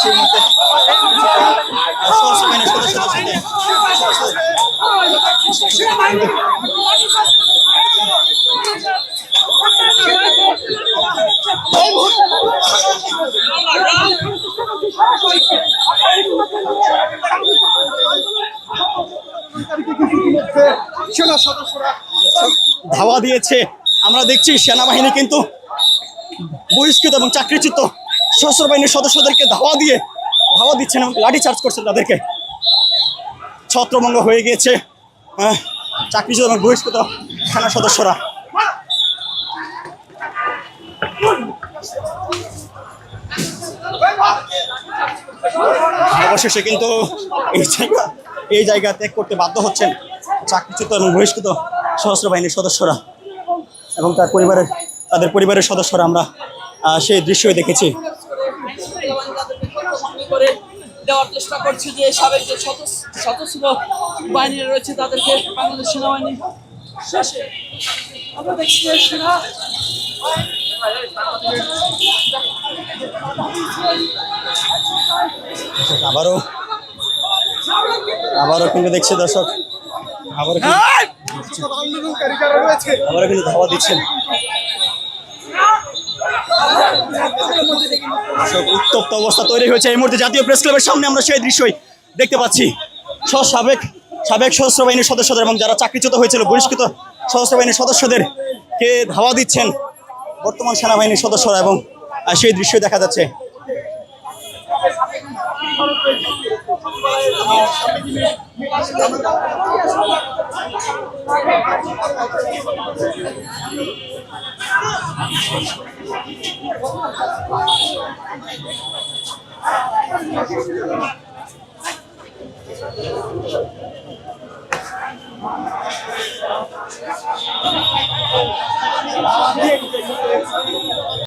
সেই মুহূর্তে সশস্ত্র বাহিনীর সদস্যদের সাথে ধাওয়া দিয়েছে। আমরা দেখছি সেনাবাহিনী কিন্তু বহিষ্কৃত এবং চাকরিচ্যুত সশস্ত্র বাহিনীর সদস্যদেরকে ধাওয়া দিচ্ছেন এবং লাঠি চার্জ করছেন তাদেরকে। ছত্রভঙ্গ হয়ে গিয়েছে চাকরিচ্যুত এবং বহিষ্কৃত সেনা সদস্যরা। অবশেষে কিন্তু এই জায়গা ত্যাগ করতে বাধ্য হচ্ছেন চাকরিচ্যুত এবং বহিষ্কৃত সশস্ত্র বাহিনীর সদস্যরা এবং তাদের পরিবারের সদস্যরা। আমরা সেই দৃশ্যই দেখেছি। দেওয়ার চেষ্টা করছে যে সাবেক যে সশস্ত্র বাহিনী রয়েছে তাদেরকে বাংলাদেশ সেনাবাহিনী শেষে আমরা দেখছি যে আবারও কিন্তু দেখছি দর্শক, আবারও কিন্তু ধাওয়া দিচ্ছেন। উত্তপ্ত অবস্থা তৈরি হয়েছে এই মুহূর্তে জাতীয় প্রেস ক্লাবের সামনে। আমরা সেই দৃশ্যই দেখতে পাচ্ছি। সাবেক সশস্ত্র বাহিনীর সদস্যদের এবং যারা চাকরিচ্যুত হয়েছিল বহিষ্কৃত সশস্ত্র বাহিনীর সদস্যদেরকে ধাওয়া দিচ্ছেন বর্তমান সেনাবাহিনীর সদস্যরা এবং সেই দৃশ্যই দেখা যাচ্ছে।